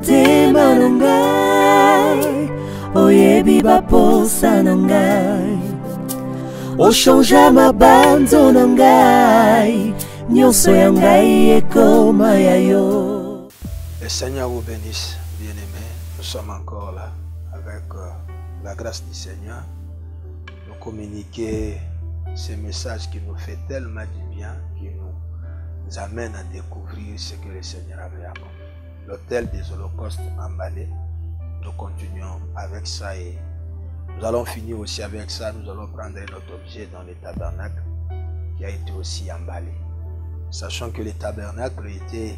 motema na ngai oyebi baposa na ngai ochangea mabanzo na ngai nyonso ya ngai ekoma ya yo. Le Seigneur vous bénisse, bien-aimés. Nous sommes encore là avec la grâce du Seigneur. Nous communiquer ce message qui nous fait tellement du bien, qui nous amène à découvrir ce que le Seigneur avait accompli. L'autel des holocaustes emballé. Nous continuons avec ça et nous allons finir aussi avec ça. Nous allons prendre notre objet dans le tabernacle qui a été aussi emballé. Sachant que le tabernacle était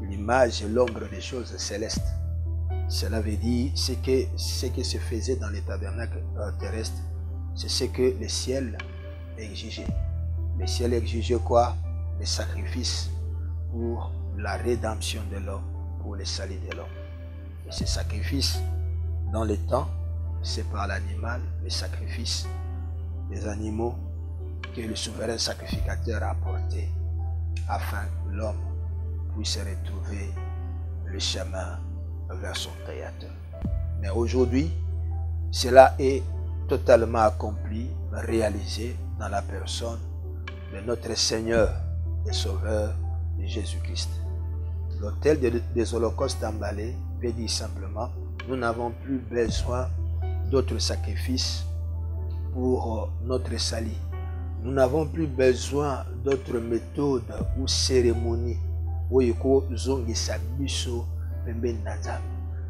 l'image et l'ombre des choses célestes. Cela veut dire ce que se faisait dans les tabernacles terrestres, c'est ce que le ciel exigeait. Le ciel exigeait quoi? Les sacrifices pour la rédemption de l'homme, pour le salut de l'homme. Et ces sacrifices, dans le temps, c'est par l'animal, les sacrifices des animaux que le souverain sacrificateur a apporté afin que l'homme puisse retrouver le chemin vers son Créateur. Mais aujourd'hui, cela est totalement accompli, réalisé dans la personne de notre Seigneur et Sauveur Jésus-Christ. L'autel des holocaustes emballés veut dire simplement, nous n'avons plus besoin d'autres sacrifices pour notre salut. Nous n'avons plus besoin d'autres méthodes ou cérémonies.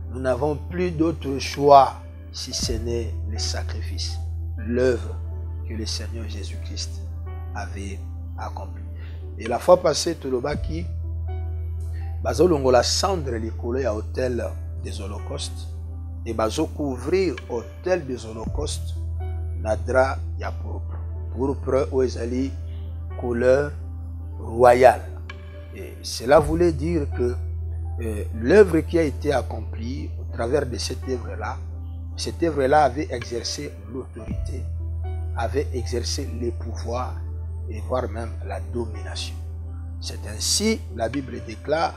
Nous n'avons plus d'autre choix si ce n'est le sacrifice, l'œuvre que le Seigneur Jésus-Christ avait accomplie. Et la fois passée, Tolobaki, bazo longola cendre likolo ya hôtel des holocaustes et bazo couvrir hôtel des holocaustes na drap ya pourpre. Pourpre ou ezali couleur royale. Et cela voulait dire que l'œuvre qui a été accomplie au travers de cette œuvre-là avait exercé l'autorité, avait exercé les pouvoirs et voire même la domination. C'est ainsi, la Bible déclare,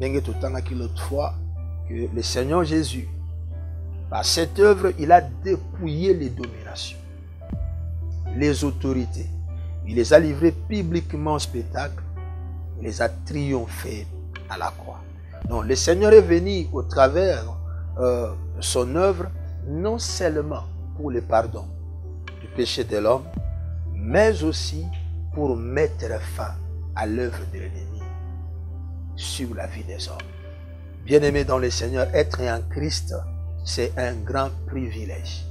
l'autre fois, que le Seigneur Jésus, par cette œuvre, il a dépouillé les dominations, les autorités. Il les a livrées publiquement au spectacle. Il les a triomphés à la croix. Donc le Seigneur est venu au travers son œuvre, non seulement pour le pardon du péché de l'homme, mais aussi pour mettre fin à l'œuvre de l'ennemi sur la vie des hommes. Bien-aimé dans le Seigneur, être en Christ, c'est un grand privilège.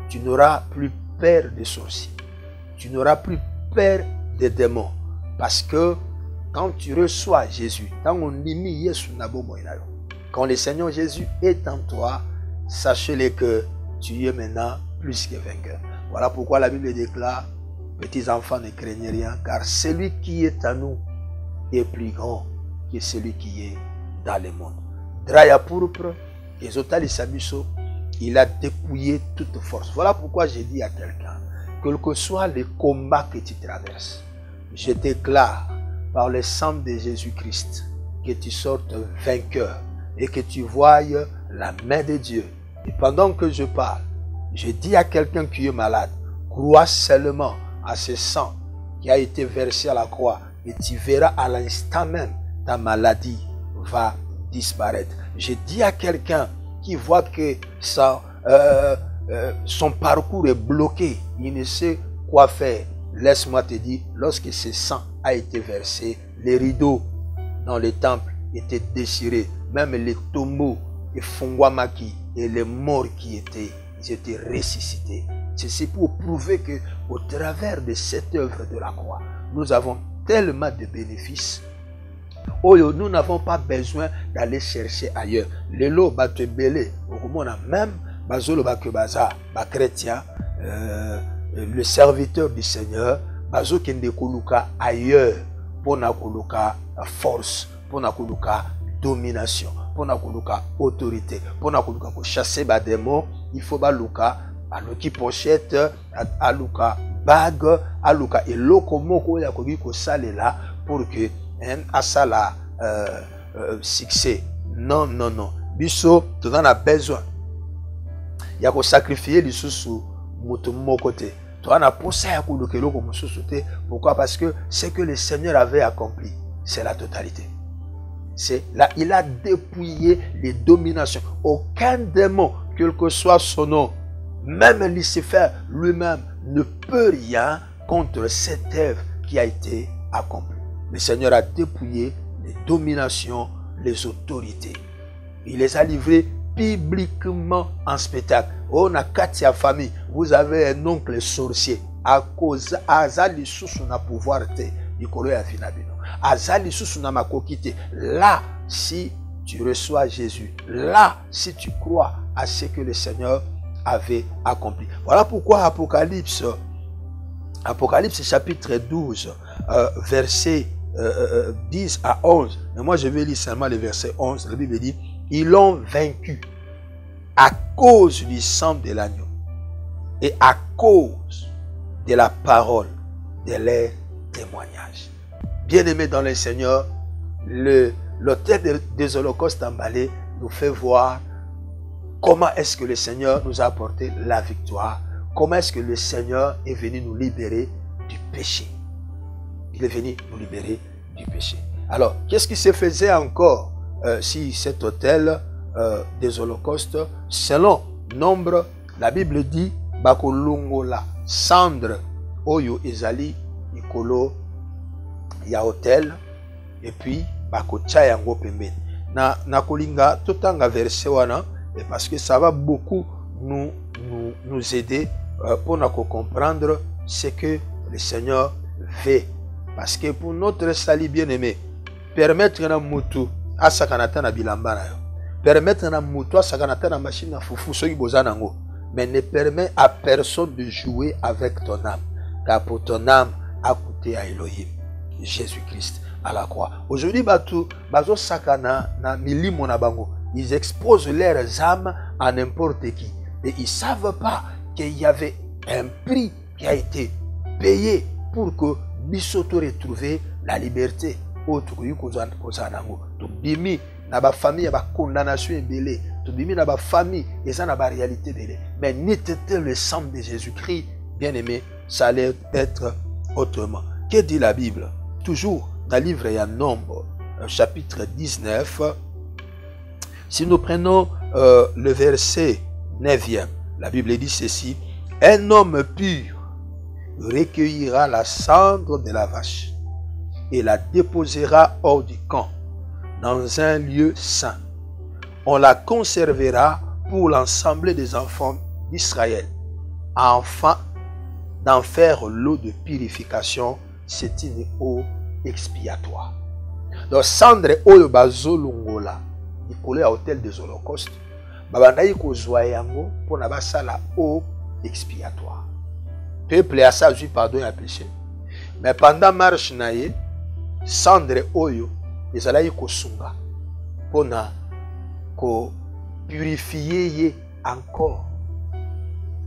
Tu n'auras plus peur des sorciers. Tu n'auras plus peur des démons. Parce que quand tu reçois Jésus, quand le Seigneur Jésus est en toi, sachez-le que tu es maintenant plus que vainqueur. Voilà pourquoi la Bible déclare, petits enfants, ne craignez rien, car celui qui est en nous est plus grand que celui qui est dans le monde. Draya pourpre, il a dépouillé toute force. Voilà pourquoi j'ai dit à quelqu'un, quel que soit le combat que tu traverses, je déclare par le sang de Jésus-Christ que tu sortes vainqueur et que tu voies la main de Dieu. Et pendant que je parle, je dis à quelqu'un qui est malade, crois seulement à ce sang qui a été versé à la croix et tu verras à l'instant même ta maladie va disparaître. Je dis à quelqu'un qui voit que son parcours est bloqué, il ne sait quoi faire. Laisse-moi te dire, lorsque ce sang a été versé, les rideaux dans le temple étaient déchirés, même les tombeaux et Fongwamaki et les morts qui étaient, ils étaient ressuscités. C'est pour prouver que au travers de cette œuvre de la croix, nous avons tellement de bénéfices. Oh, nous n'avons pas besoin d'aller chercher ailleurs. Les lots battent belé. On a même bazolo bakebaza, chrétien, le serviteur du Seigneur, bazo kende koluka ailleurs, pour na koluka force, pour na koluka domination, pour na koluka autorité, pour na koluka chasser ba démon, il faut ba luka, aluki pochette, aluka bague, aluka et lokomoko ya kogi ko salela pour que à ça la succès Non, non, non. Biso, tu en as besoin. Il y a qu'on sacrifier les sous mon côté. Tu en as pensé à coup de kilo comme sous-sauté. Pourquoi? Parce que ce que le Seigneur avait accompli, c'est la totalité. C'est là, il a dépouillé les dominations. Aucun démon, quel que soit son nom, même Lucifer lui-même, ne peut rien contre cette œuvre qui a été accomplie. Le Seigneur a dépouillé les dominations, les autorités. Il les a livrées publiquement en spectacle. On a quatre familles. Vous avez un oncle sorcier. À cause azali sous son pouvoir te Nicolo ya finabino. Azali sous son makokite. Là, si tu reçois Jésus, là, si tu crois à ce que le Seigneur avait accompli. Voilà pourquoi Apocalypse chapitre 12, verset 10 à 11. Mais moi, je vais lire seulement le verset 11. La Bible dit, ils l'ont vaincu à cause du sang de l'agneau et à cause de la parole de leur témoignage. Bien-aimés dans le Seigneur, l'auteur des holocaustes emballés nous fait voir comment est-ce que le Seigneur nous a apporté la victoire. Comment est-ce que le Seigneur est venu nous libérer du péché. Il est venu nous libérer du péché. Alors, qu'est-ce qui se faisait encore si cet autel des holocaustes, selon nombre, la Bible dit, bakolongola, cendre, oyo ezali, ikolo, ya hotel, et puis, bakocha yango pembeni. Na kolinga, totanga verset wana, parce que ça va beaucoup nous aider pour nous comprendre ce que le Seigneur fait. Parce que pour notre salut bien-aimé, permettre à mutu à sakanata na bilamba na yo, permettre à mutu à sakanata na machine na fufu soki bozanango, mais ne permet à personne de jouer avec ton âme, car pour ton âme a coûté à Elohim, Jésus-Christ à la croix. Aujourd'hui, bazo sakana na milimo na bango, ils exposent leurs âmes à n'importe qui, et ils savent pas qu'il y avait un prix qui a été payé pour que Bisoto retrouve la liberté. Bimi na ba famille ba condamnation ebele, bimi na ba famille et ça na ba réalité belé. Mais n'était le sang de Jésus-Christ, bien-aimé, ça allait être autrement. Que dit la Bible? Toujours dans le livre et en Nombre, chapitre 19, si nous prenons le verset 9e, la Bible dit ceci: un homme pur recueillera la cendre de la vache et la déposera hors du camp, dans un lieu saint. On la conservera pour l'ensemble des enfants d'Israël, afin d'en faire l'eau de purification. C'est une eau expiatoire. Donc, cendre oyo bazolongola ikolo ya hôtel des holocaustes, babandaki kozwa yango pour na basala eau expiatoire. Peuple a ça eu pardon à péché. Mais pendant marche naye, cendre oyo ezalaki kosunga pona ko purifier encore.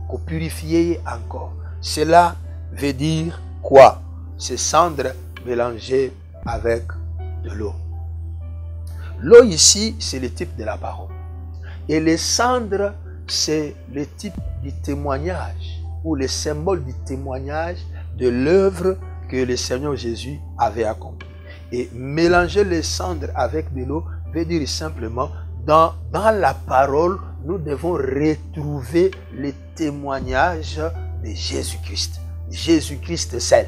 Ko purifier encore. Cela veut dire quoi? C'est cendre mélangée avec de l'eau. L'eau ici, c'est le type de la parole. Et les cendres, c'est le type du témoignage ou le symbole du témoignage de l'œuvre que le Seigneur Jésus avait accomplie. Et mélanger les cendres avec de l'eau veut dire simplement, dans la parole, nous devons retrouver le témoignage de Jésus-Christ. Jésus-Christ seul.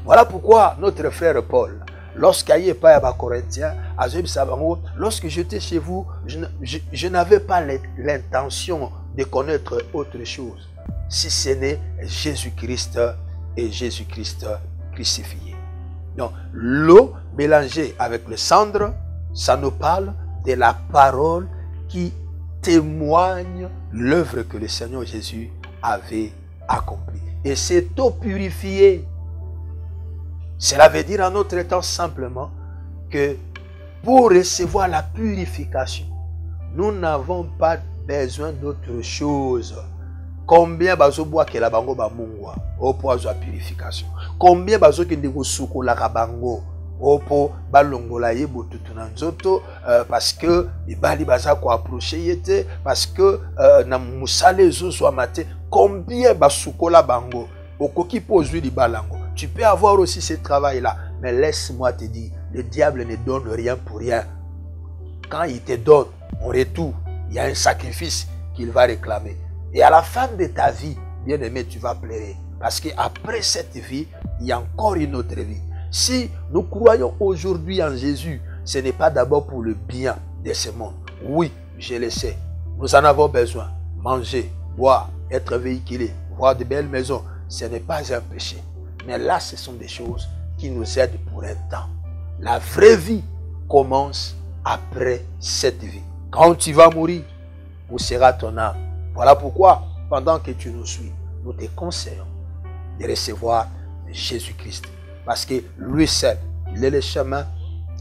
Voilà pourquoi notre frère Paul, lorsqu'il est pas à Corinthiens, lorsque j'étais chez vous, je n'avais pas l'intention de connaître autre chose, si ce n'est Jésus-Christ et Jésus-Christ crucifié. Donc, l'eau mélangée avec le cendre, ça nous parle de la parole qui témoigne l'œuvre que le Seigneur Jésus avait accomplie. Et cette eau purifiée, cela veut dire en notre temps simplement que pour recevoir la purification, nous n'avons pas besoin d'autre chose. Combien bazo bois que la bango ba mungwa au poids de la purification? Combien bazo que ndeko suko la bango opo balongola ye botutu na nzoto parce que ibali baza ko approcher yete parce que na musale ezozwa mate combien basukola bango okoki pozwi libalango. Tu peux avoir aussi ce travail là, mais laisse-moi te dire, le diable ne donne rien pour rien. Quand il te donne en retour, il y a un sacrifice qu'il va réclamer. Et à la fin de ta vie, bien aimé, tu vas pleurer. Parce qu'après cette vie, il y a encore une autre vie. Si nous croyons aujourd'hui en Jésus, ce n'est pas d'abord pour le bien de ce monde. Oui, je le sais. Nous en avons besoin. Manger, boire, être véhiculé, voir de belles maisons, ce n'est pas un péché. Mais là, ce sont des choses qui nous aident pour un temps. La vraie vie commence après cette vie. Quand tu vas mourir, où sera ton âme? Voilà pourquoi, pendant que tu nous suis, nous te conseillons de recevoir Jésus-Christ. Parce que lui seul, il est le chemin,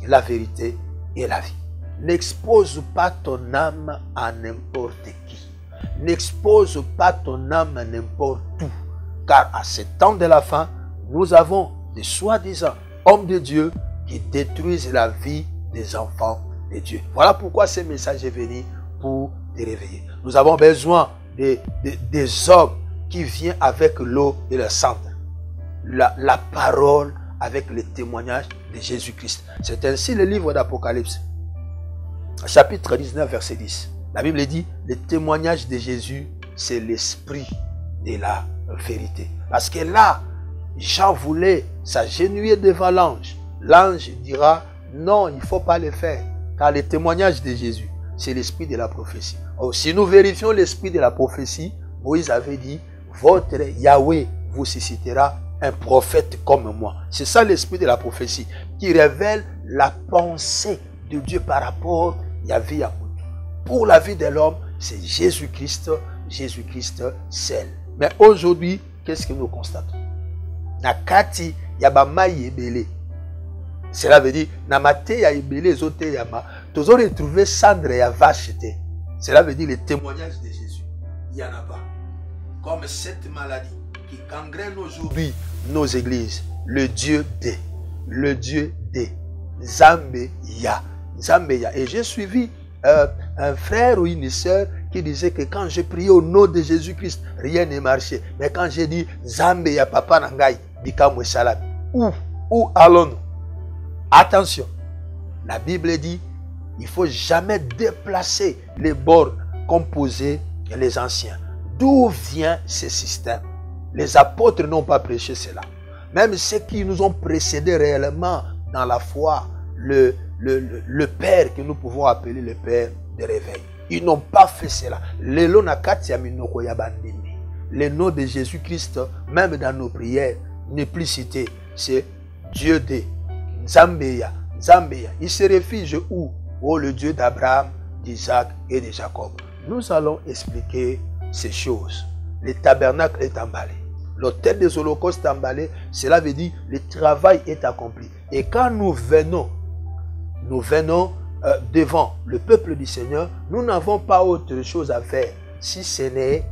la vérité et la vie. N'expose pas ton âme à n'importe qui. N'expose pas ton âme à n'importe où. Car à ce temps de la fin, nous avons des soi-disant hommes de Dieu qui détruisent la vie des enfants de Dieu. Voilà pourquoi ce message est venu pour te réveiller. Nous avons besoin des hommes qui viennent avec l'eau et le sang. La parole avec le témoignage de Jésus-Christ. C'est ainsi le livre d'Apocalypse, chapitre 19, verset 10. La Bible dit, le témoignage de Jésus, c'est l'esprit de la vérité. Parce que là, Jean voulait s'agenouiller devant l'ange. L'ange dira, non, il ne faut pas le faire. Car le témoignage de Jésus, c'est l'esprit de la prophétie. Or, si nous vérifions l'esprit de la prophétie, Moïse avait dit, votre Yahweh vous suscitera un prophète comme moi. C'est ça l'esprit de la prophétie qui révèle la pensée de Dieu par rapport à Yahvé Yamout. Pour la vie de l'homme, c'est Jésus-Christ, Jésus-Christ seul. Mais aujourd'hui, qu'est-ce que nous constatons? Nakati yabama yebele. Cela veut dire, namate ya yebele zote yama. Toujours retrouver cendre ya vache. Cela veut dire le témoignage de Jésus. Il n'y en a pas. Comme cette maladie qui gangrène aujourd'hui nos églises. Le Dieu des. Le Dieu des. Zambeya. Zambeya. Et j'ai suivi un frère ou une sœur qui disait que quand j'ai prié au nom de Jésus-Christ, rien ne marchait. Mais quand j'ai dit Zambeya Papa Nangai, Bikamwe Salam. Où allons-nous? Attention. La Bible dit il ne faut jamais déplacer les bornes composées les anciens. D'où vient ce système? Les apôtres n'ont pas prêché cela. Même ceux qui nous ont précédés réellement dans la foi, le Père que nous pouvons appeler le Père de réveil. Ils n'ont pas fait cela. Le nom de Jésus-Christ, même dans nos prières, n'est plus cité. C'est Dieu de Zambeya. Zambeya. Il se réfugie où? Oh, le Dieu d'Abraham, d'Isaac et de Jacob. Nous allons expliquer ces choses. Le tabernacle est emballé. L'autel des holocaustes est emballé. Cela veut dire le travail est accompli. Et quand nous venons devant le peuple du Seigneur, nous n'avons pas autre chose à faire si ce n'est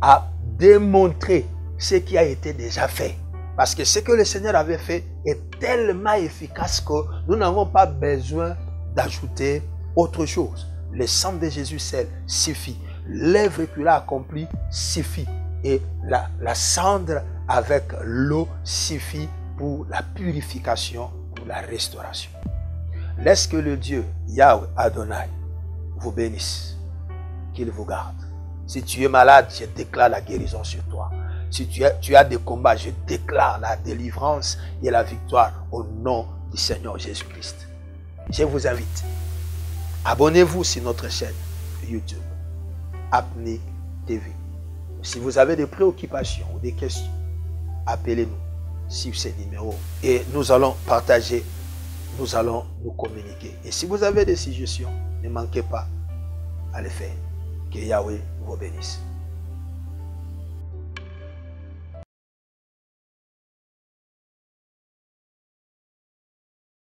à démontrer ce qui a été déjà fait. Parce que ce que le Seigneur avait fait est tellement efficace que nous n'avons pas besoin d'ajouter autre chose. Le sang de Jésus seul suffit. L'œuvre qu'il a accomplie suffit. Et la cendre avec l'eau suffit pour la purification, pour la restauration. Laisse que le Dieu Yahweh Adonai vous bénisse, qu'il vous garde. Si tu es malade, je déclare la guérison sur toi. Si tu as des combats, je déclare la délivrance et la victoire au nom du Seigneur Jésus-Christ. Je vous invite, abonnez-vous sur notre chaîne YouTube, Apnic TV. Si vous avez des préoccupations ou des questions, appelez-nous sur ces numéros et nous allons partager, nous allons nous communiquer. Et si vous avez des suggestions, ne manquez pas à les faire. Que Yahweh vous bénisse.